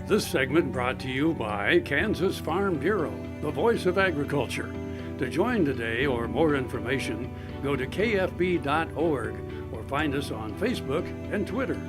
This segment brought to you by Kansas Farm Bureau, the voice of agriculture. To join today or more information, go to kfb.org or find us on Facebook and Twitter.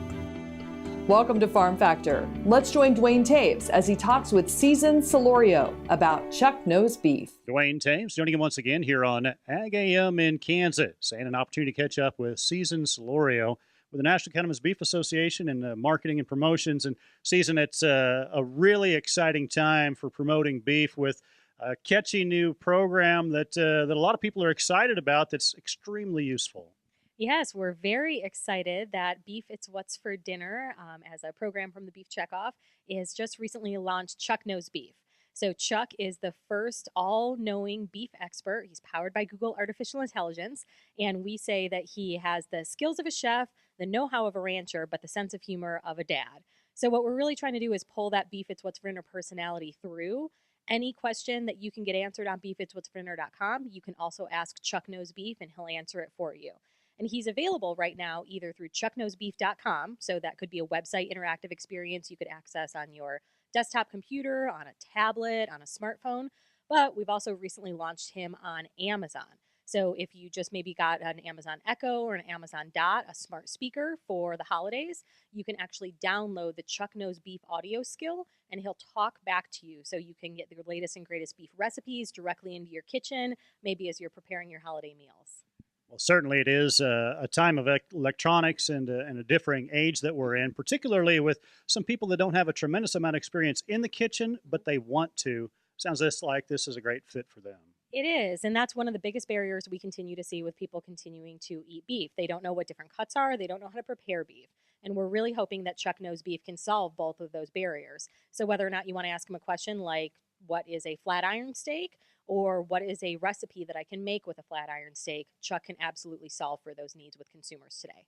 Welcome to Farm Factor. Let's join Duane Toews as he talks with seasoned Solorio about chuck nose beef. Duane Toews joining him once again here on AGam in Kansas, and an opportunity to catch up with seasoned Solorio with the National Cattlemen's Beef Association and marketing and promotions. And season, it's a really exciting time for promoting beef with a catchy new program that a lot of people are excited about that's extremely useful. Yes, we're very excited that Beef It's What's for Dinner, as a program from the Beef Checkoff, is just recently launched Chuck Knows Beef. So Chuck is the first all-knowing beef expert. He's powered by Google Artificial Intelligence, and we say that he has the skills of a chef, the know-how of a rancher, but the sense of humor of a dad. So what we're really trying to do is pull that Beef It's What's for Dinner personality through. Any question that you can get answered on beefitswhatsfordinner.com, you can also ask Chuck Knows Beef, and he'll answer it for you. And he's available right now either through chuckknowsbeef.com, so that could be a website interactive experience you could access on your desktop computer, on a tablet, on a smartphone. But we've also recently launched him on Amazon. So if you just maybe got an Amazon Echo or an Amazon Dot, a smart speaker for the holidays, you can actually download the Chuck Knows Beef audio skill, and he'll talk back to you so you can get the latest and greatest beef recipes directly into your kitchen, maybe as you're preparing your holiday meals. Well, certainly it is a time of electronics and a differing age that we're in, particularly with some people that don't have a tremendous amount of experience in the kitchen, but they want to. Sounds just like this is a great fit for them. It is, and that's one of the biggest barriers we continue to see with people continuing to eat beef. They don't know what different cuts are. They don't know how to prepare beef. And we're really hoping that Chuck Knows Beef can solve both of those barriers. So whether or not you want to ask him a question like, what is a flat iron steak? Or what is a recipe that I can make with a flat iron steak? Chuck can absolutely solve for those needs with consumers today.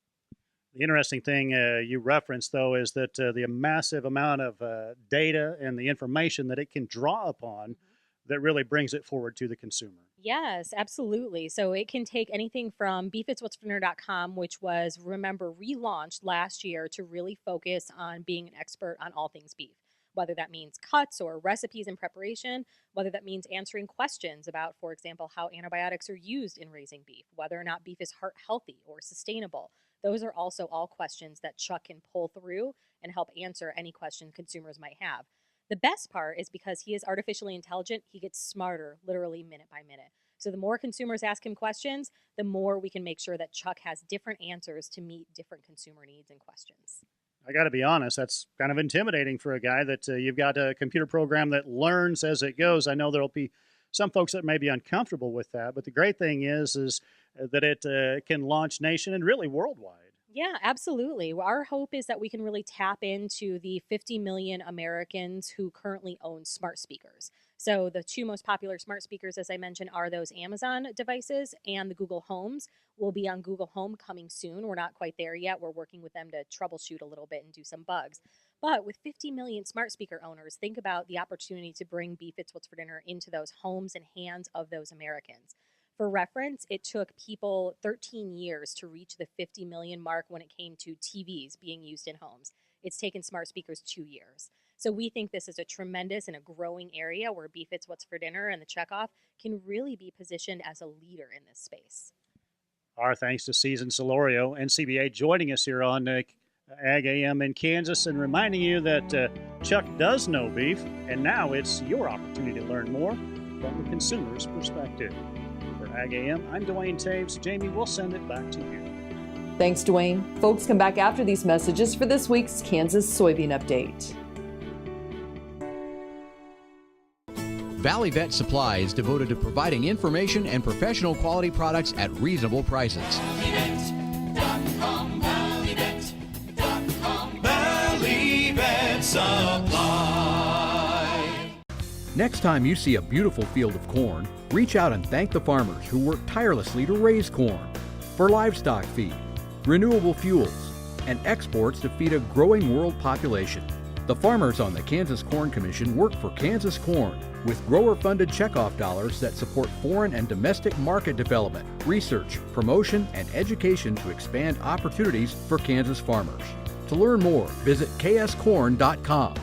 The interesting thing you referenced, though, is that the massive amount of data and the information that it can draw upon that really brings it forward to the consumer. Yes, absolutely. So it can take anything from beefitswhatsfordinner.com, which was, remember, relaunched last year to really focus on being an expert on all things beef. Whether that means cuts or recipes and preparation, whether that means answering questions about, for example, how antibiotics are used in raising beef, whether or not beef is heart healthy or sustainable. Those are also all questions that Chuck can pull through and help answer any question consumers might have. The best part is because he is artificially intelligent, he gets smarter literally minute by minute. So the more consumers ask him questions, the more we can make sure that Chuck has different answers to meet different consumer needs and questions. I got to be honest, that's kind of intimidating for a guy that you've got a computer program that learns as it goes. I know there'll be some folks that may be uncomfortable with that, but the great thing is that it can launch nation and really worldwide. Yeah, absolutely. Our hope is that we can really tap into the 50 million Americans who currently own smart speakers. So the two most popular smart speakers, as I mentioned, are those Amazon devices and the Google Homes. Will be on Google Home coming soon. We're not quite there yet. We're working with them to troubleshoot a little bit and do some bugs. But with 50 million smart speaker owners, think about the opportunity to bring Beef It's What's for Dinner into those homes and hands of those Americans. For reference, it took people 13 years to reach the 50 million mark when it came to TVs being used in homes. It's taken smart speakers 2 years. So we think this is a tremendous and a growing area where Beef It's What's for Dinner and the Checkoff can really be positioned as a leader in this space. Our thanks to seasoned Solorio and CBA joining us here on AGam in Kansas and reminding you that Chuck does know beef, and now it's your opportunity to learn more from the consumer's perspective. For AGam, I'm Duane Toews. Jamie, we'll send it back to you. Thanks, Duane. Folks, come back after these messages for this week's Kansas Soybean Update. Valley Vet Supply is devoted to providing information and professional quality products at reasonable prices. ValleyVet.com, ValleyVet.com, Valley Vet Supply. Next time you see a beautiful field of corn, reach out and thank the farmers who work tirelessly to raise corn for livestock feed, renewable fuels, and exports to feed a growing world population. The farmers on the Kansas Corn Commission work for Kansas Corn with grower-funded checkoff dollars that support foreign and domestic market development, research, promotion, and education to expand opportunities for Kansas farmers. To learn more, visit kscorn.com.